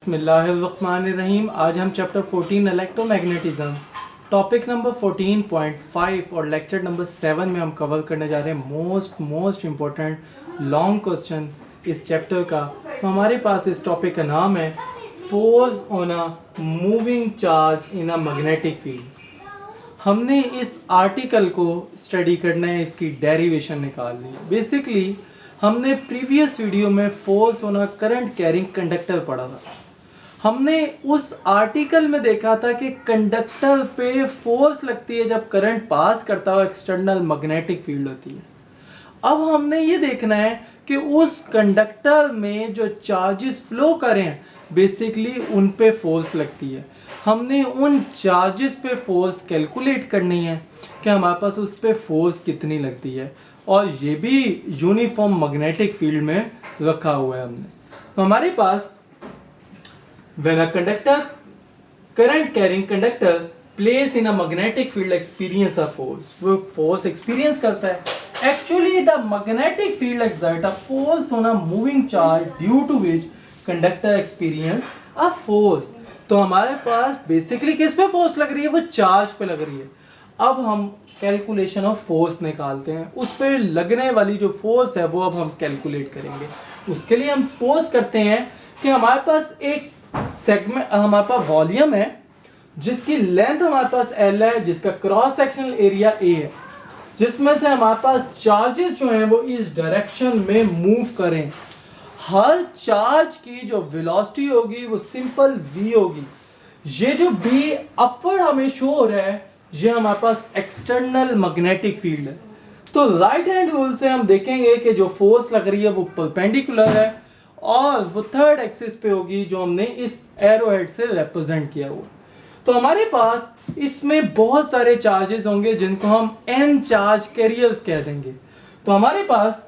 बिस्मिल्लाहिर्रहमानिर्रहीम। आज हम चैप्टर 14 इलेक्ट्रोमैग्नेटिज्म टॉपिक नंबर 14.5 और लेक्चर नंबर 7 में हम कवर करने जा रहे हैं मोस्ट इम्पोर्टेंट लॉन्ग क्वेश्चन इस चैप्टर का। तो हमारे पास इस टॉपिक का नाम है force on a moving charge in a magnetic field. हमने इस आर्टिकल को स्टडी करना है, इसकी डेरिवेशन निकालनी है। बेसिकली हमने प्रीवियस वीडियो में force on a current carrying conductor पढ़ा था। हमने उस आर्टिकल में देखा था कि कंडक्टर पे फोर्स लगती है जब करंट पास करता हो, एक्सटर्नल मैग्नेटिक फील्ड होती है। अब हमने ये देखना है कि उस कंडक्टर में जो चार्जेस फ्लो करें बेसिकली उन पे फोर्स लगती है। हमने उन चार्जेस पे फोर्स कैलकुलेट करनी है कि हमारे पास उस पे फोर्स कितनी लगती है, और ये भी यूनिफॉर्म मैग्नेटिक फील्ड में रखा हुआ है हमने। तो हमारे पास when a conductor current carrying conductor placed in a magnetic field experience a force, वो force experience करता है। Actually the magnetic field exert a force on a moving charge due to which conductor experience a force। तो हमारे पास basically किस पे force लग रही है? वो चार्ज पे लग रही है। अब हम कैलकुलेशन ऑफ फोर्स निकालते हैं, उस पे लगने वाली जो फोर्स है वो अब हम कैलकुलेट करेंगे। उसके लिए हम सपोज करते हैं कि हमारे पास एक सेगमेंट, हमारे पास वॉल्यूम है जिसकी लेंथ हमारे पास L है, जिसका क्रॉस सेक्शनल एरिया A है, जिसमें से हमारे पास चार्जेस जो हैं वो इस डायरेक्शन में मूव करें। हर चार्ज की जो वेलोसिटी होगी वो सिंपल v होगी। ये जो b अपवर्ड हमें शो हो रहा है ये हमारे पास एक्सटर्नल मैग्नेटिक फील्ड है। तो राइट हैंड रूल से हम देखेंगे कि जो फोर्स लग रही है वो परपेंडिकुलर है और वो थर्ड एक्सिस पे होगी जो हमने इस एरो हेड से रिप्रेजेंट किया हुआ। तो हमारे पास इसमें बहुत सारे चार्जेस होंगे जिनको हम n चार्ज कैरियर्स कह देंगे। तो हमारे पास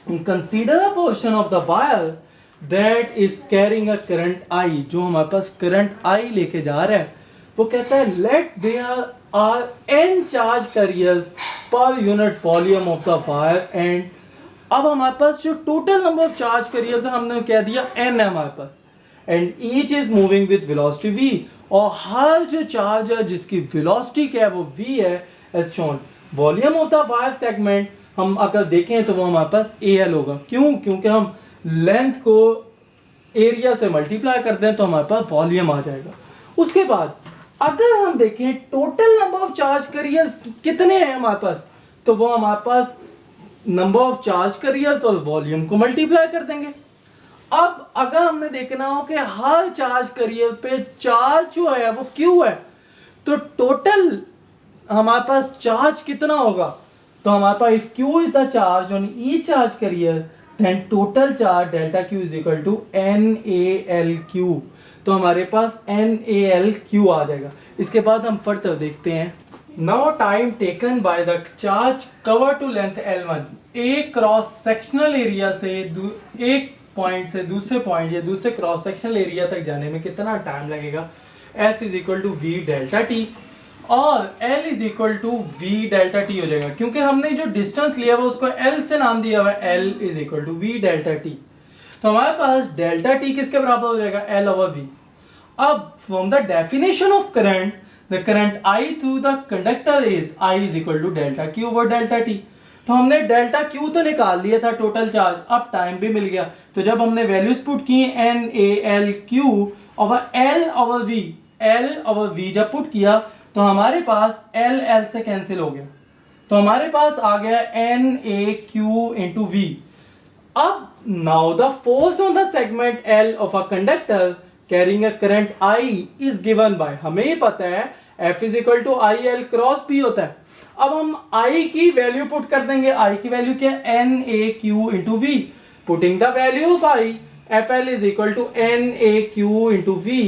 consider a portion of the wire that is carrying a current I, जो हमारे पास करंट I लेके जा रहा है। वो कहता है let there are n charge carriers per unit volume of the wire and अब हमारे पास जो total number of charge carriers है हमने कह दिया n है हमारे पास, and each is moving with velocity v, और हर जो चार्ज है जिसकी वेलोसिटी क्या है वो v है as shown. Volume of the wire segment हम अगर देखें तो वो हमारे पास al होगा। क्यों? क्योंकि हम लेंथ को एरिया से मल्टीप्लाई कर दें तो हमारे पास वॉल्यूम आ जाएगा। उसके बाद अगर हम देखें total number of charge carriers कितने हैं हमारे पास, तो वो हमारे पास नंबर ऑफ चार्ज कैरियर्स और वॉल्यूम को मल्टीप्लाई कर देंगे। अब अगर हमने देखना हो कि हर चार्ज कैरियर पे चार्ज जो है वो Q है, तो टोटल हमारे पास चार्ज कितना होगा? तो हमारे पास if Q is the charge on each charge carrier then total charge delta Q is equal to NaLQ। तो हमारे पास NaLQ आ जाएगा। इसके बाद हम फर्दर देखते हैं। Now time taken by the charge cover to length L1, एक क्रॉस सेक्शनल एरिया से एक पॉइंट से दूसरे पॉइंट या दूसरे क्रॉस सेक्शनल एरिया तक जाने में कितना टाइम लगेगा? S is equal to V delta T और L is equal to V delta T हो जाएगा। क्योंकि हमने जो डिस्टेंस लिया हुआ उसको L से नाम दिया हुआ है, L is equal to V delta T। तो हमारे पास डेल्टा T किसके बराबर हो जाएगा? L over V। अब from the definition of current the current I through the conductor is I is equal to delta Q over delta T। तो हमने delta Q तो निकाल लिया था टोटल चार्ज, अब टाइम भी मिल गया। तो जब हमने वैल्यूज पुट की NaLQ over L over V, L over V जब पुट किया तो हमारे पास L से कैंसिल हो गया, तो हमारे पास आ गया NaQ into V। अब now the force on the segment L of a conductor carrying a current I is given by, हमें ये पता है F is equal to IL cross P होता है। अब हम I की वैल्यू पुट कर देंगे। I की वैल्यू क्या है? NaQ into V। Putting the value of I, FL is equal to NaQ into V,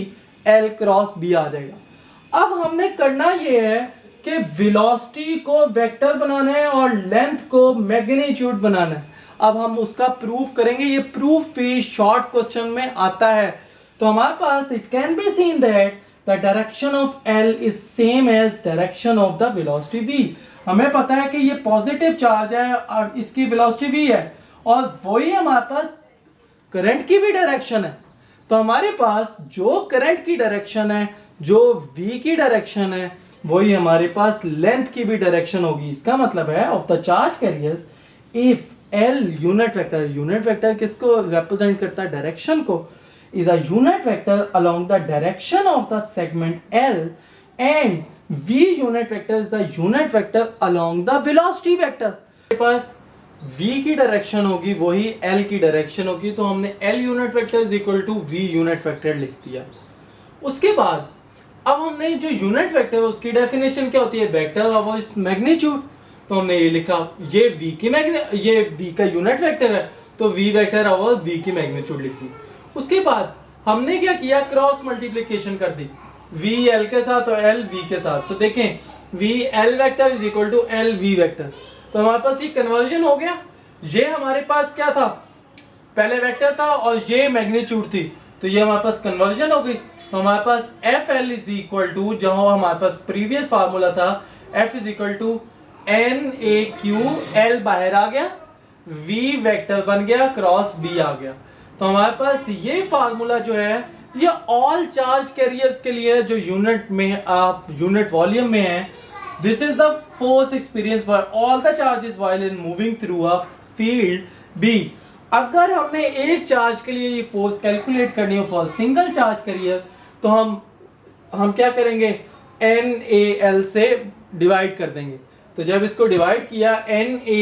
L cross B आ जाएगा। अब हमने करना ये है कि वेलोसिटी को वेक्टर बनाना है और लेंथ को मैग्नीट्यूड बनाना है। अब हम उसका प्रूफ करेंगे। ये प्रूफ भी शॉर्ट क्वेश्चन में आता है। तो हमारे पास it can be seen that the direction of L is same as direction of the velocity V। हमें पता है कि ये पॉजिटिव चार्ज है और इसकी वेलोसिटी V है, और वही हमारे पास करंट की भी डायरेक्शन है। तो हमारे पास जो करंट की डायरेक्शन है, जो v की डायरेक्शन है, वही हमारे पास लेंथ की भी डायरेक्शन होगी। इसका मतलब है of the charge carriers if l unit vector किसको रिप्रेजेंट करता है? डायरेक्शन को। is a unit vector along the direction of the segment L and v unit vector is the unit vector along the velocity vector। हमारे पास v की direction होगी वही l की direction होगी, तो हमने l unit vector is equal to v unit vector लिख दिया। उसके बाद अब हमने जो यूनिट वेक्टर है उसकी डेफिनेशन क्या होती है? Vector of its magnitude. तो हमने ये लिखा, ये v का यूनिट वेक्टर है तो v वेक्टर ऑफ v की मैग्नीट्यूड लिख दी। उसके बाद हमने क्या किया? क्रॉस मल्टीप्लिकेशन कर दी v l के साथ और l v के साथ। तो देखें v l vector is equal to l v vector. तो हमारे पास ये कन्वर्जन हो गया। ये हमारे पास क्या था? पहले वेक्टर था और ये मैग्नीट्यूड थी, तो ये हमारे पास कन्वर्जन हो गई। तो हमारे पास F L is equal to, जहां हमारे पास प्रीवियस फार्मूला था F is equal to N A Q, L बाहर आ गया, वी वेक्टर बन गया, क्रॉस बी आ गया। तो हमारे पास ये फार्मूला जो है ये ऑल चार्ज कैरियर्स के लिए जो यूनिट में आप यूनिट वॉल्यूम में है। This is the force experience by all the charges while in moving through a field B. अगर हमने एक चार्ज के लिए ये फोर्स कैलकुलेट करनी हो फॉर सिंगल चार्ज कैरियर, तो हम क्या करेंगे? एन ए एल से डिवाइड कर देंगे। तो जब इसको डिवाइड किया एन ए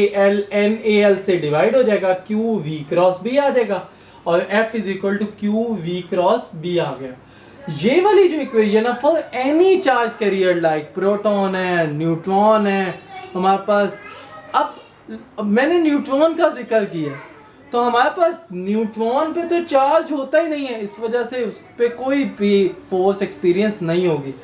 एल से डिवाइड हो जाएगा, क्यू वी क्रॉस बी आ जाएगा और F is equal to Q V cross B आ गया। ये वाली जो इक्वेशन है for any charge carrier like proton है, न्यूट्रॉन है हमारे पास। अब मैंने न्यूट्रॉन का जिक्र किया, तो हमारे पास न्यूट्रॉन पे तो चार्ज होता ही नहीं है, इस वजह से उस पर कोई भी फोर्स एक्सपीरियंस नहीं होगी।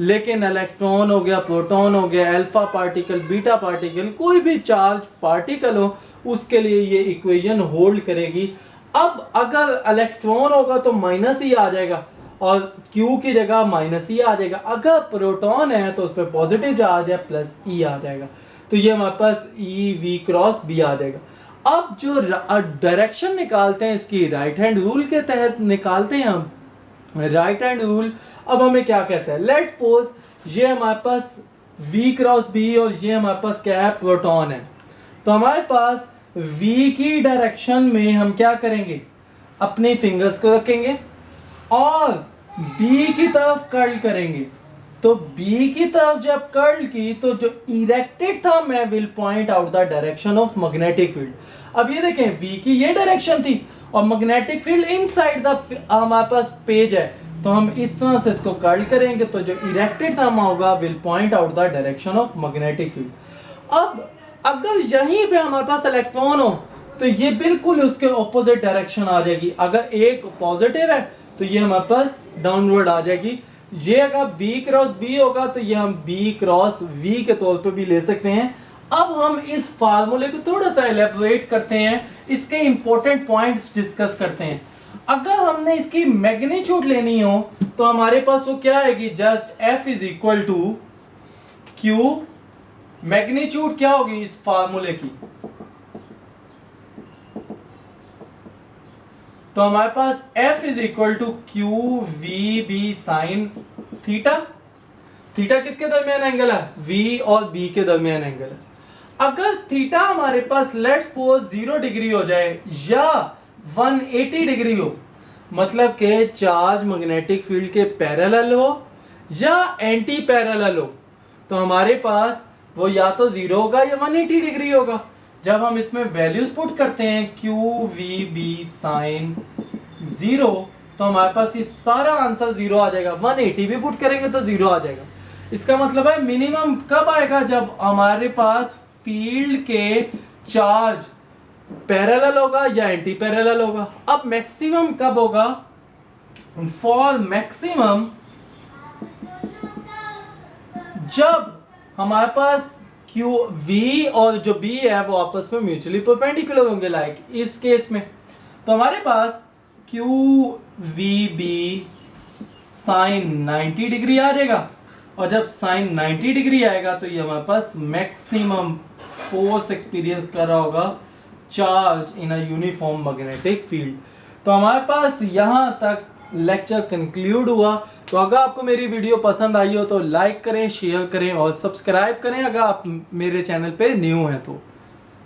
लेकिन इलेक्ट्रॉन हो गया, प्रोटॉन हो गया, अल्फा पार्टिकल, बीटा पार्टिकल, कोई भी चार्ज पार्टिकल हो, उसके लिए ये इक्वेशन होल्ड करेगी। अब अगर इलेक्ट्रॉन होगा तो माइनस ही आ जाएगा और Q की जगह माइनस ही आ जाएगा। अगर प्रोटॉन है तो उस पर पॉजिटिव चार्ज है, प्लस E आ जाएगा। तो ये हमारे पास E V क्रॉस B आ जाएगा। अब जो डायरेक्शन निकालते हैं इसकी राइट हैंड रूल के तहत निकालते हैं हम। राइट हैंड रूल अब हमें क्या कहता है? लेट्स सपोज ये हमारे पास V क्रॉस B और ये हमारे पास क्या है? प्रोटॉन है। तो हमारे पास V की डायरेक्शन में हम क्या करेंगे? अपने फिंगर्स को रखेंगे और B की तरफ कर्ल करेंगे। तो B की तरफ जब कर्ल की तो जो इरेक्टेड था मैं will point out the direction of magnetic field. अब ये देखें V की ये डायरेक्शन थी और मैग्नेटिक फील्ड इनसाइड द हमारे पास पेज है, तो हम इस तरह से इसको कर्ल करेंगे तो जो इरेक्टेड था होगा will point out the direction of magnetic field. अब अगर यहीं पे हमारे पास इलेक्ट्रॉन हो तो ये बिल्कुल उसके ऑपोजिट डायरेक्शन आ जाएगी। अगर एक पॉजिटिव है तो ये हमारे पास डाउनवर्ड आ जाएगी। ये अगर B क्रॉस B होगा तो ये हम B क्रॉस V के तौर पे भी ले सकते हैं। अब हम इस फार्मूले को थोड़ा सा एलेबोरेट करते हैं, इसके इंपॉर्टेंट पॉइंट्स डिस्कस करते हैं। अगर हमने इसकी मैग्नीट्यूड लेनी हो तो हमारे पास वो क्या आएगी? Just F is equal to Q। Magnitude क्या होगी इस फार्मूले की? तो हमारे पास F is equal to Q V B sine theta. Theta किसके दरमियान एंगल है? V और B के दरमियान एंगल है। अगर थीटा हमारे पास लेट्स सपोज 0 डिग्री हो जाए या 180 डिग्री हो, मतलब के चार्ज मैग्नेटिक फील्ड के पैरेलल हो या एंटी पैरेलल हो, तो हमारे पास वो या तो 0 होगा या 180 डिग्री होगा। जब हम इसमें वैल्यूज पुट करते हैं क्यू वी बी साइन 0, तो हमारे पास ये सारा आंसर 0 आ जाएगा। 180 भी पुट करेंगे तो 0 आ जाएगा। इसका मतलब है मिनिमम कब आएगा? जब हमारे पास फील्ड के चार्ज पैरेलल होगा या एंटी पैरेलल होगा। अब मैक्सिमम कब होगा? फॉर मैक्सिमम जब हमारे पास क्यू वी और जो बी है वो आपस में म्यूचुअली परपेंडिकुलर होंगे, लाइक इस केस में। तो हमारे पास Q V B sine 90 degree आ जाएगा और जब साइन 90 डिग्री आएगा तो ये हमारे पास मैक्सिमम फोर्स एक्सपीरियंस कर रहा होगा charge in a uniform magnetic field. तो हमारे पास यहाँ तक लेक्चर कंक्लूड हुआ। तो अगर आपको मेरी वीडियो पसंद आई हो तो लाइक करें, शेयर करें और सब्सक्राइब करें अगर आप मेरे चैनल पे न्यू हैं तो।